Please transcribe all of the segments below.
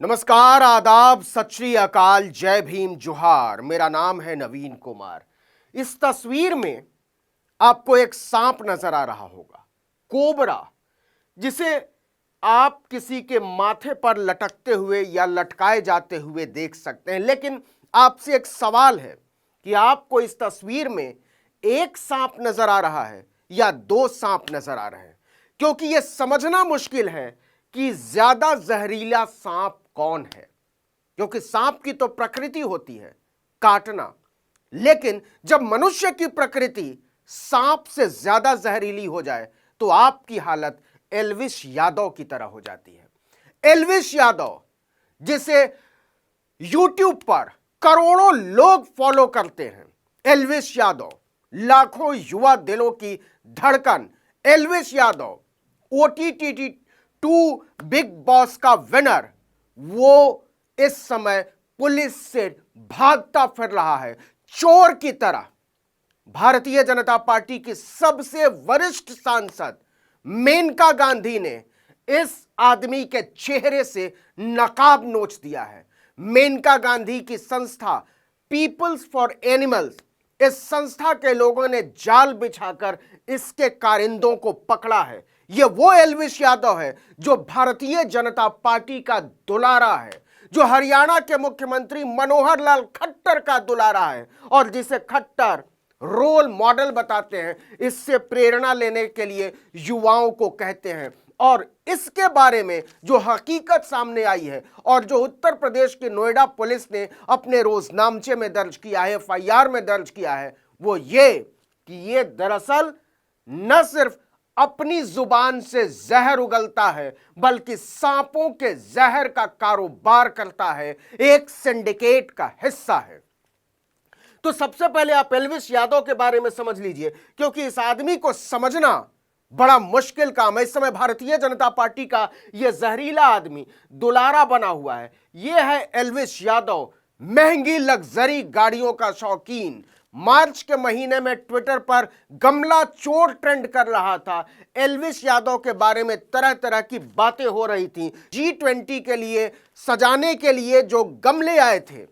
नमस्कार, आदाब, सत श्री अकाल, जय भीम, जोहार। मेरा नाम है नवीन कुमार। इस तस्वीर में आपको एक सांप नजर आ रहा होगा, कोबरा, जिसे आप किसी के माथे पर लटकते हुए या लटकाए जाते हुए देख सकते हैं। लेकिन आपसे एक सवाल है कि आपको इस तस्वीर में एक सांप नजर आ रहा है या दो सांप नजर आ रहे हैं, क्योंकि यह समझना मुश्किल है कि ज्यादा जहरीला सांप कौन है। क्योंकि सांप की तो प्रकृति होती है काटना, लेकिन जब मनुष्य की प्रकृति सांप से ज्यादा जहरीली हो जाए तो आपकी हालत एल्विश यादव की तरह हो जाती है। एल्विश यादव, जिसे यूट्यूब पर करोड़ों लोग फॉलो करते हैं, एल्विश यादव लाखों युवा दिलों की धड़कन, Elvish Yadav OTT 2 big boss का विनर, वो इस समय पुलिस से भागता फिर रहा है चोर की तरह। भारतीय जनता पार्टी की सबसे वरिष्ठ सांसद मेनका गांधी ने इस आदमी के चेहरे से नकाब नोच दिया है। मेनका गांधी की संस्था पीपल्स फॉर एनिमल्स, इस संस्था के लोगों ने जाल बिछाकर इसके कारिंदों को पकड़ा है। यह वो एल्विश यादव है जो भारतीय जनता पार्टी का दुलारा है, जो हरियाणा के मुख्यमंत्री मनोहर लाल खट्टर का दुलारा है और जिसे खट्टर रोल मॉडल बताते हैं, इससे प्रेरणा लेने के लिए युवाओं को कहते हैं। और इसके बारे में जो हकीकत सामने आई है और जो उत्तर प्रदेश की नोएडा पुलिस ने अपने रोजनामचे में दर्ज किया है, FIR में दर्ज किया है, वो ये कि ये दरअसल न सिर्फ अपनी जुबान से जहर उगलता है, बल्कि सांपों के जहर का कारोबार करता है, एक सिंडिकेट का हिस्सा है। तो सबसे पहले आप एल्विश यादव के बारे में समझ लीजिए, क्योंकि इस आदमी को समझना बड़ा मुश्किल काम है। इस समय भारतीय जनता पार्टी का यह जहरीला आदमी दुलारा बना हुआ है। यह है एल्विश यादव, महंगी लग्जरी गाड़ियों का शौकीन। मार्च के महीने में ट्विटर पर गमला चोर ट्रेंड कर रहा था। एल्विश यादव के बारे में तरह तरह की बातें हो रही थी। G20 के लिए सजाने के लिए जो गमले आए थे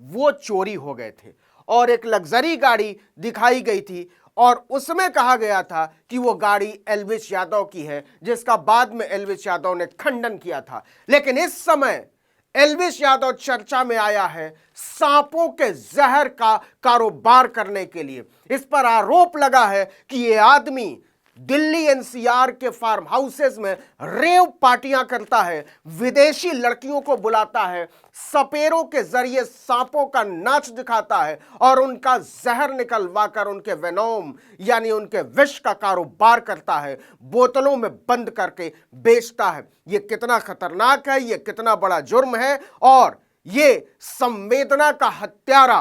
वो चोरी हो गए थे और एक लग्जरी गाड़ी दिखाई गई थी और उसमें कहा गया था कि वो गाड़ी एल्विश यादव की है, जिसका बाद में एल्विश यादव ने खंडन किया था। लेकिन इस समय एल्विश यादव चर्चा में आया है सांपों के जहर का कारोबार करने के लिए। इस पर आरोप लगा है कि ये आदमी दिल्ली NCR के फार्म हाउसेस में रेव पार्टियां करता है, विदेशी लड़कियों को बुलाता है, सपेरों के जरिए सांपों का नाच दिखाता है और उनका जहर निकलवाकर उनके वेनोम यानी उनके विष का कारोबार करता है, बोतलों में बंद करके बेचता है। यह कितना खतरनाक है, यह कितना बड़ा जुर्म है और यह संवेदना का हत्यारा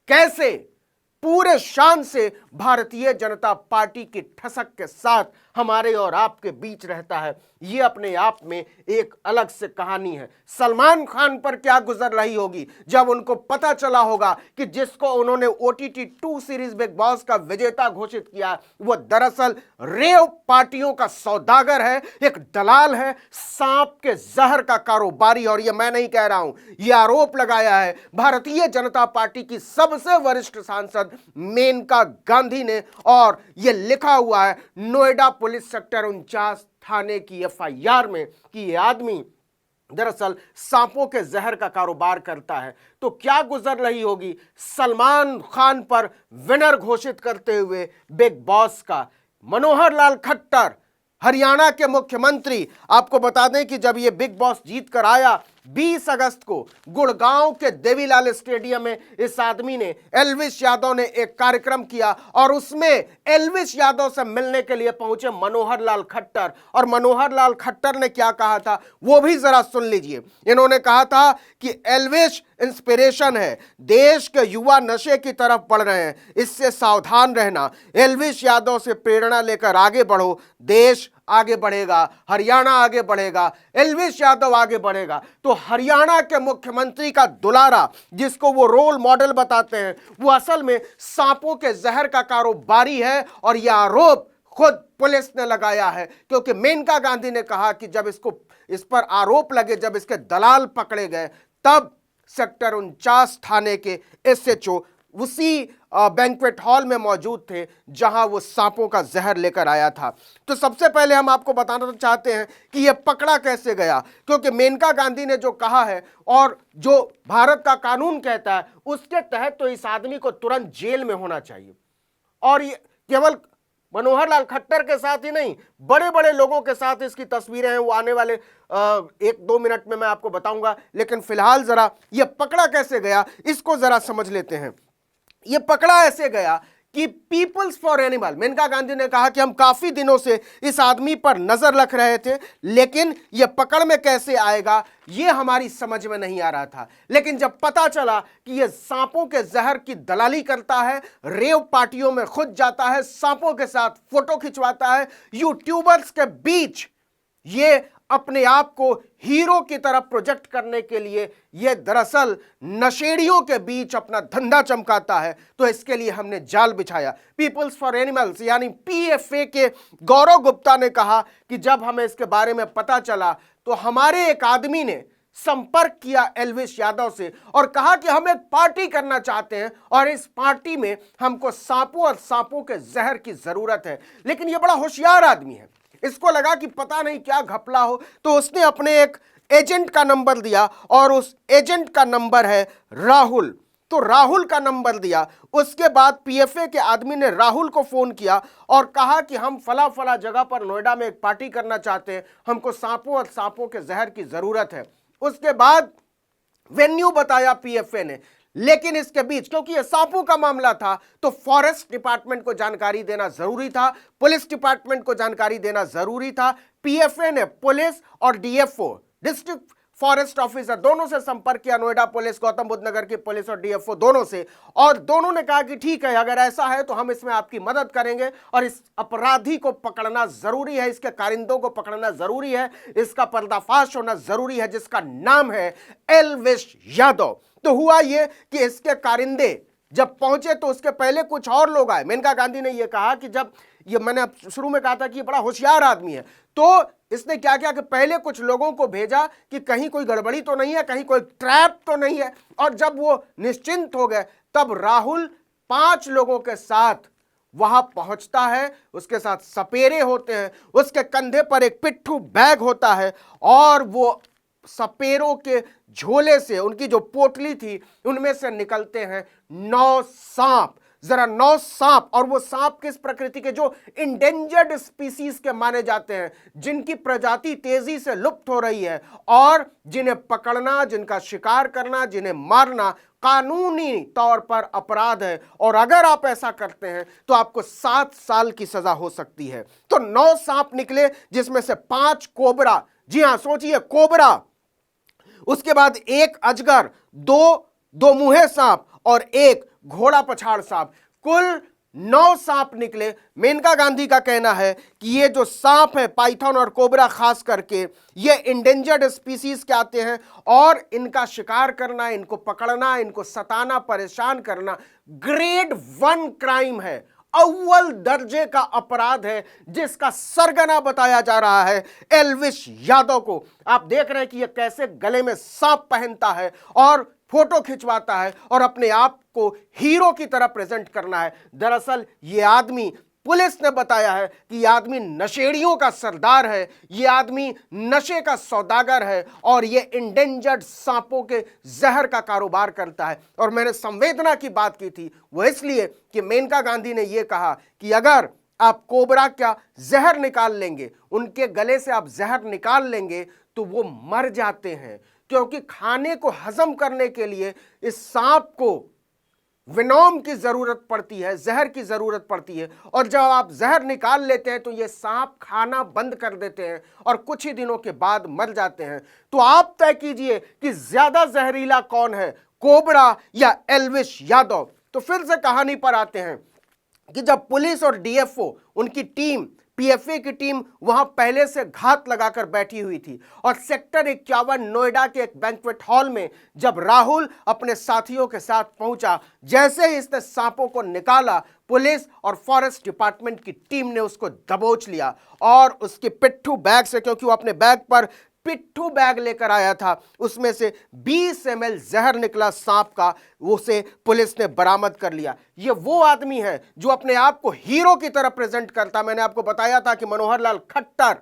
कैसे पूरे शान से भारतीय जनता पार्टी की ठसक के साथ हमारे और आपके बीच रहता है, ये अपने आप में एक अलग से कहानी है। सलमान खान पर क्या गुजर रही होगी जब उनको पता चला होगा कि जिसको उन्होंने OTT 2 सीरीज बिग बॉस का विजेता घोषित किया वो दरअसल रेव पार्टियों का सौदागर है, एक दलाल है, सांप के जहर का कारोबारी। और ये मैं नहीं कह रहा हूं, यह आरोप लगाया है भारतीय जनता पार्टी की सबसे वरिष्ठ सांसद मेनका गांधी ने और यह लिखा हुआ है नोएडा पुलिस सेक्टर 49 थाने की FIR में कि यह आदमी दरअसल सांपों के जहर का कारोबार करता है। तो क्या गुजर रही होगी सलमान खान पर विनर घोषित करते हुए बिग बॉस का मनोहर लाल खट्टर, हरियाणा के मुख्यमंत्री। आपको बता दें कि जब ये बिग बॉस जीत कर आया 20 अगस्त को गुड़गांव के देवीलाल स्टेडियम में इस आदमी ने, एल्विश यादव ने एक कार्यक्रम किया और उसमें एल्विश यादव से मिलने के लिए पहुंचे मनोहर लाल खट्टर। और मनोहर लाल खट्टर ने क्या कहा था वो भी जरा सुन लीजिए। इन्होंने कहा था कि एल्विश इंस्पिरेशन है, देश के युवा नशे की तरफ बढ़ रहे हैं, इससे सावधान रहना, एल्विश यादव से प्रेरणा लेकर आगे बढ़ो, देश आगे बढ़ेगा, हरियाणा आगे बढ़ेगा, एल्विश यादव आगे बढ़ेगा। तो हरियाणा के मुख्यमंत्री का दुलारा, जिसको वो रोल मॉडल बताते हैं, वो असल में सांपों के जहर का कारोबारी है और यह आरोप खुद पुलिस ने लगाया है, क्योंकि मेनका गांधी ने कहा कि जब इस पर आरोप लगे, जब इसके दलाल पकड़े गए, तब सेक्टर 49 थाने के एसएचओ उसी बैंक्वेट हॉल में मौजूद थे जहां वो सांपों का जहर लेकर आया था। तो सबसे पहले हम आपको बताना चाहते हैं कि यह पकड़ा कैसे गया, क्योंकि मेनका गांधी ने जो कहा है और जो भारत का कानून कहता है उसके तहत तो इस आदमी को तुरंत जेल में होना चाहिए। और ये केवल मनोहर लाल खट्टर के साथ ही नहीं, बड़े बड़े लोगों के साथ इसकी तस्वीरें हैं, वो आने वाले 1-2 मिनट में मैं आपको बताऊंगा। लेकिन फिलहाल जरा ये पकड़ा कैसे गया इसको जरा समझ लेते हैं। ये पकड़ा ऐसे गया कि peoples for animal, Maneka Gandhi ने कहा कि हम काफी दिनों से इस आदमी पर नजर रख रहे थे, लेकिन यह पकड़ में कैसे आएगा यह हमारी समझ में नहीं आ रहा था। लेकिन जब पता चला कि यह सांपों के जहर की दलाली करता है, रेव पार्टियों में खुद जाता है, सांपों के साथ फोटो खिंचवाता है, यूट्यूबर्स के बीच ये अपने आप को हीरो की तरह प्रोजेक्ट करने के लिए यह दरअसल नशेड़ियों के बीच अपना धंधा चमकाता है, तो इसके लिए हमने जाल बिछाया। पीपल्स फॉर एनिमल्स यानी पीएफए के गौरव गुप्ता ने कहा कि जब हमें इसके बारे में पता चला तो हमारे एक आदमी ने संपर्क किया एल्विश यादव से और कहा कि हम एक पार्टी करना चाहते हैं और इस पार्टी में हमको सांपों और सांपों के जहर की जरूरत है। लेकिन यह बड़ा होशियार आदमी है, इसको लगा कि पता नहीं क्या घपला हो, तो उसने अपने एक एजेंट का नंबर दिया और उस एजेंट का नंबर है राहुल। तो राहुल का नंबर दिया। उसके बाद पीएफए के आदमी ने राहुल को फोन किया और कहा कि हम फला फला जगह पर नोएडा में एक पार्टी करना चाहते हैं, हमको सांपों और सांपों के जहर की जरूरत है। उसके बाद वेन्यू बताया पीएफए ने, लेकिन इसके बीच क्योंकि यह सांपों का मामला था तो फॉरेस्ट डिपार्टमेंट को जानकारी देना जरूरी था, पुलिस डिपार्टमेंट को जानकारी देना जरूरी था। पीएफए ने पुलिस और डीएफओ, डिस्ट्रिक्ट फॉरेस्ट ऑफिसर, दोनों से संपर्क किया, नोएडा पुलिस, गौतम बुद्ध नगर की पुलिस और डीएफओ दोनों से, और दोनों ने कहा कि ठीक है, अगर ऐसा है तो हम इसमें आपकी मदद करेंगे और इस अपराधी को पकड़ना जरूरी है, इसके कारिंदों को पकड़ना जरूरी है, इसका पर्दाफाश होना जरूरी है, जिसका नाम है एल्विश यादव। तो हुआ ये कि इसके कारिंदे जब पहुंचे तो उसके पहले कुछ और लोग आए। मेनका गांधी ने यह कहा कि जब ये मैंने शुरू में कहा था कि ये बड़ा होशियार आदमी है, तो इसने क्या किया कि पहले कुछ लोगों को भेजा कि कहीं कोई गड़बड़ी तो नहीं है, कहीं कोई ट्रैप तो नहीं है। और जब वो निश्चिंत हो गए तब राहुल 5 लोगों के साथ वहां पहुंचता है, उसके साथ सपेरे होते हैं, उसके कंधे पर एक पिट्ठू बैग होता है और वो सपेरों के झोले से, उनकी जो पोटली थी उनमें से निकलते हैं 9 सांप। जरा 9 सांप, और वो सांप किस प्रकृति के, जो इंडेंजर्ड स्पीसीज के माने जाते हैं, जिनकी प्रजाति तेजी से लुप्त हो रही है और जिन्हें पकड़ना, जिनका शिकार करना, जिन्हें मारना कानूनी तौर पर अपराध है, और अगर आप ऐसा करते हैं तो आपको 7 साल की सजा हो सकती है। तो 9 सांप निकले, जिसमें से 5 कोबरा, जी हां सोचिए कोबरा, उसके बाद 1 अजगर, 2 मुँहे सांप और 1 घोड़ा पछाड़ सांप, कुल 9 सांप निकले। मेनका गांधी का कहना है कि ये जो सांप है, पाइथन और कोबरा खास करके, ये इंडेंजर्ड स्पीसीज के आते हैं और इनका शिकार करना, इनको पकड़ना, इनको सताना, परेशान करना ग्रेड 1 क्राइम है, अव्वल दर्जे का अपराध है, जिसका सरगना बताया जा रहा है एल्विश यादव को। आप देख रहे हैं कि यह कैसे गले में सांप पहनता है और फोटो खिंचवाता है और अपने आप को हीरो की तरह प्रेजेंट करना है। दरअसल ये आदमी, पुलिस ने बताया है कि यह आदमी नशेड़ियों का सरदार है, यह आदमी नशे का सौदागर है और यह इंडेंजर्ड सांपों के जहर का कारोबार करता है। और मैंने संवेदना की बात की थी वो इसलिए कि मेनका गांधी ने यह कहा कि अगर आप कोबरा का जहर निकाल लेंगे, उनके गले से आप जहर निकाल लेंगे तो वो मर जाते हैं, क्योंकि खाने को हजम करने के लिए इस सांप को विनोम की जरूरत पड़ती है, जहर की जरूरत पड़ती है, और जब आप जहर निकाल लेते हैं तो ये सांप खाना बंद कर देते हैं और कुछ ही दिनों के बाद मर जाते हैं। तो आप तय कीजिए कि ज्यादा जहरीला कौन है, कोबरा या एल्विश यादव। तो फिर से कहानी पर आते हैं कि जब पुलिस और डीएफओ, उनकी टीम, पीएफए की टीम वहां पहले से घात लगाकर बैठी हुई थी और सेक्टर 51 नोएडा के एक बैंक्वेट हॉल में जब राहुल अपने साथियों के साथ पहुंचा, जैसे ही इसने सांपों को निकाला, पुलिस और फॉरेस्ट डिपार्टमेंट की टीम ने उसको दबोच लिया और उसके पिट्ठू बैग से, क्योंकि वो अपने बैग पर पिट्ठू बैग लेकर आया था, उसमें से 20 ml जहर निकला सांप का, उसे पुलिस ने बरामद कर लिया। ये वो आदमी है जो अपने आप को हीरो की तरह प्रेजेंट करता। मैंने आपको बताया था कि मनोहर लाल खट्टर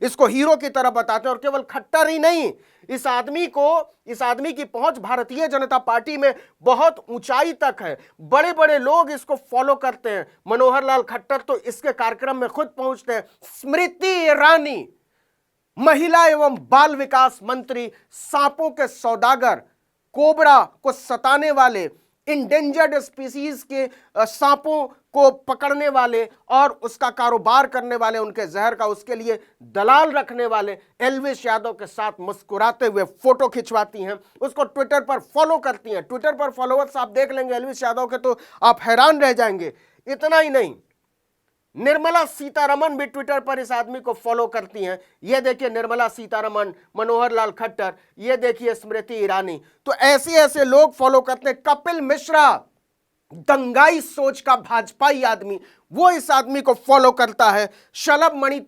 इसको हीरो की तरह बताते हैं, और केवल खट्टर ही नहीं, इस आदमी की पहुंच भारतीय जनता पार्टी में बहुत ऊंचाई तक है। बड़े बड़े लोग इसको फॉलो करते हैं। मनोहर लाल खट्टर तो इसके कार्यक्रम में खुद पहुंचते हैं। स्मृति ईरानी, महिला एवं बाल विकास मंत्री, सांपों के सौदागर, कोबरा को सताने वाले, इंडेंजर्ड स्पीसीज के सांपों को पकड़ने वाले और उसका कारोबार करने वाले, उनके जहर का उसके लिए दलाल रखने वाले एल्विश यादव के साथ मुस्कुराते हुए फोटो खिंचवाती हैं, उसको ट्विटर पर फॉलो करती हैं। ट्विटर पर फॉलोअर्स आप देख लेंगे एल्विश यादव के तो आप हैरान रह जाएंगे। इतना ही नहीं, निर्मला सीतारमन भी ट्विटर पर इस आदमी को फॉलो करती हैं। ये देखिए निर्मला सीतारमन, मनोहर लाल खट्टर, ये देखिए स्मृति ईरानी। तो ऐसे ऐसे लोग फॉलो करते हैं। कपिल मिश्रा, दंगाई सोच का भाजपाई आदमी, वो इस आदमी को फॉलो करता है। शलभ मणि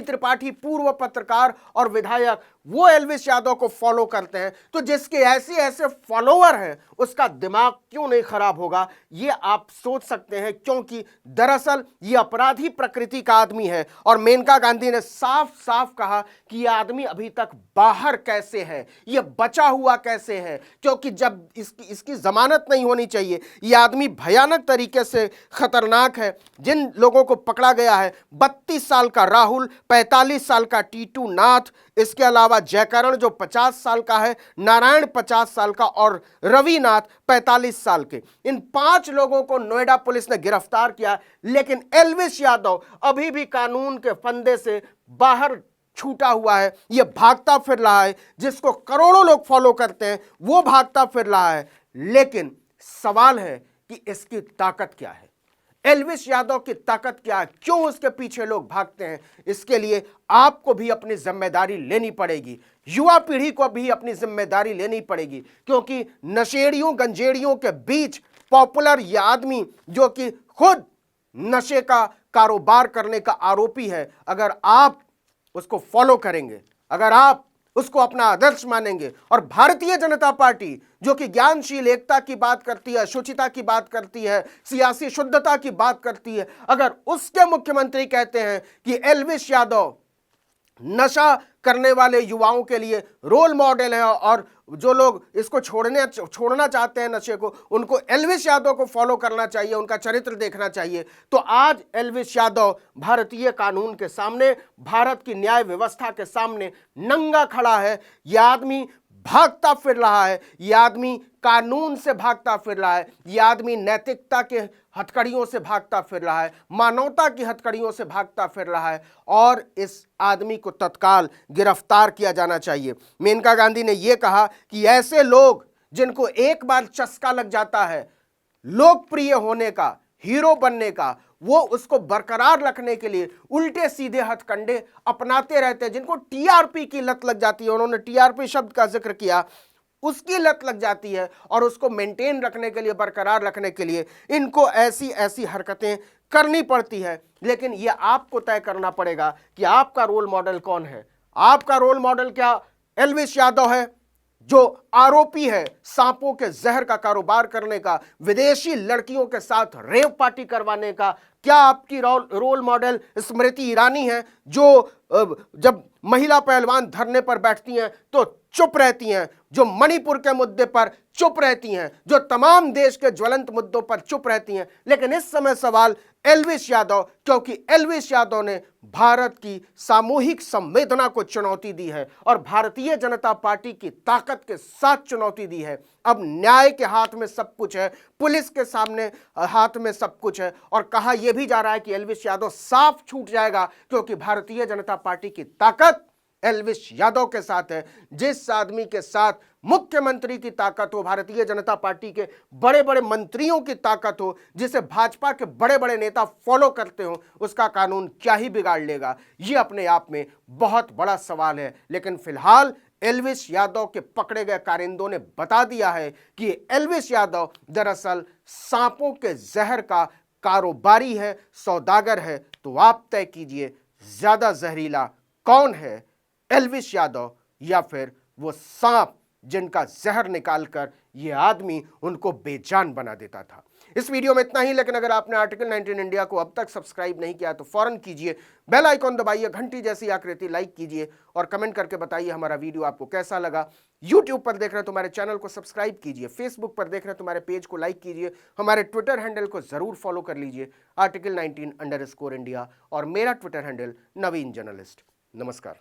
त्रिपाठी पूर्व पत्रकार और विधायक, वो एल्विश यादव को फॉलो करते हैं। तो जिसके ऐसे ऐसे फॉलोअर हैं उसका दिमाग क्यों नहीं खराब होगा, ये आप सोच सकते हैं, क्योंकि दरअसल ये अपराधी प्रकृति का आदमी है। और मेनका गांधी ने साफ साफ कहा कि यह आदमी अभी तक बाहर कैसे है, ये बचा हुआ कैसे है, क्योंकि जब इसकी जमानत नहीं होनी चाहिए। यह आदमी भयानक तरीके से खतरनाक है। जिन लोगों को पकड़ा गया है, 32 साल का राहुल, 45 साल का टीटू नाथ, इसके अलावा जयकरण जो 50 साल का है, नारायण 50 साल का और रविनाथ 45 साल के, इन 5 लोगों को नोएडा पुलिस ने गिरफ्तार किया। लेकिन एल्विश यादव अभी भी कानून के फंदे से बाहर छूटा हुआ है। यह भागता फिर रहा है, जिसको करोड़ों लोग फॉलो करते हैं वो भागता फिर रहा है। लेकिन सवाल है कि इसकी ताकत क्या है, एल्विश यादव की ताकत क्या है, क्यों उसके पीछे लोग भागते हैं। इसके लिए आपको भी अपनी जिम्मेदारी लेनी पड़ेगी, युवा पीढ़ी को भी अपनी जिम्मेदारी लेनी पड़ेगी, क्योंकि नशेड़ियों गंजेड़ियों के बीच पॉपुलर यह आदमी जो कि खुद नशे का कारोबार करने का आरोपी है, अगर आप उसको फॉलो करेंगे, अगर आप उसको अपना आदर्श मानेंगे, और भारतीय जनता पार्टी जो कि ज्ञानशील एकता की बात करती है, शुचिता की बात करती है, सियासी शुद्धता की बात करती है, अगर उसके मुख्यमंत्री कहते हैं कि एल्विश यादव नशा करने वाले युवाओं के लिए रोल मॉडल है और जो लोग इसको छोड़ना चाहते हैं नशे को, उनको एल्विश यादव को फॉलो करना चाहिए, उनका चरित्र देखना चाहिए, तो आज एल्विश यादव भारतीय कानून के सामने, भारत की न्याय व्यवस्था के सामने नंगा खड़ा है। यह आदमी भागता फिर रहा है, यह आदमी कानून से भागता फिर रहा है, यह आदमी नैतिकता के हथकड़ियों से भागता फिर रहा है, मानवता की हथकड़ियों से भागता फिर रहा है, और इस आदमी को तत्काल गिरफ्तार किया जाना चाहिए। मेनका गांधी ने यह कहा कि ऐसे लोग जिनको एक बार चस्का लग जाता है लोकप्रिय होने का, हीरो बनने का, वो उसको बरकरार रखने के लिए उल्टे सीधे हथकंडे अपनाते रहते हैं। जिनको टीआरपी की लत लग जाती है, उन्होंने टीआरपी शब्द का जिक्र किया, उसकी लत लग जाती है, और उसको मेंटेन रखने के लिए, बरकरार रखने के लिए इनको ऐसी ऐसी हरकतें करनी पड़ती है। लेकिन ये आपको तय करना पड़ेगा कि आपका रोल मॉडल कौन है। आपका रोल मॉडल क्या एल्विश यादव है जो आरोपी है सांपों के जहर का कारोबार करने का, विदेशी लड़कियों के साथ रेव पार्टी करवाने का? क्या आपकी रोल मॉडल स्मृति ईरानी है जो जब महिला पहलवान धरने पर बैठती हैं तो चुप रहती हैं, जो मणिपुर के मुद्दे पर चुप रहती हैं, जो तमाम देश के ज्वलंत मुद्दों पर चुप रहती हैं? लेकिन इस समय सवाल एल्विश यादव, क्योंकि एल्विश यादव ने भारत की सामूहिक संवेदना को चुनौती दी है और भारतीय जनता पार्टी की ताकत के साथ चुनौती दी है। अब न्याय के हाथ में सब कुछ है, पुलिस के सामने हाथ में सब कुछ है, और कहा यह भी जा रहा है कि एल्विश यादव साफ छूट जाएगा, क्योंकि भारतीय जनता पार्टी की ताकत एल्विश यादव के साथ है। जिस आदमी के साथ मुख्यमंत्री की ताकत हो, भारतीय जनता पार्टी के बड़े बड़े मंत्रियों की ताकत हो, जिसे भाजपा के बड़े बड़े नेता फॉलो करते हो, उसका कानून क्या ही बिगाड़ लेगा? ये अपने आप में बहुत बड़ा सवाल है। लेकिन फिलहाल एल्विस यादव के पकड़े गए कारिंदों ने बता दिया है कि एल्विस यादव दरअसल सांपों के जहर का कारोबारी है, सौदागर है। तो आप तय कीजिए, ज्यादा जहरीला कौन है, एल्विस यादव या फिर वो सांप जिनका जहर निकालकर यह आदमी उनको बेजान बना देता था। इस वीडियो में इतना ही, लेकिन अगर आपने आर्टिकल 19 इंडिया को अब तक सब्सक्राइब नहीं किया तो फौरन कीजिए, बेल आइकॉन दबाइए, घंटी जैसी आकृति लाइक कीजिए और कमेंट करके बताइए हमारा वीडियो आपको कैसा लगा। यूट्यूब पर देख रहे हैं तो हमारे चैनल को सब्सक्राइब कीजिए, फेसबुक पर देख रहे हैं तो हमारे पेज को लाइक कीजिए, हमारे ट्विटर हैंडल को जरूर फॉलो कर लीजिए, आर्टिकल 19 _ इंडिया, और मेरा ट्विटर हैंडल नवीन जर्नलिस्ट। नमस्कार।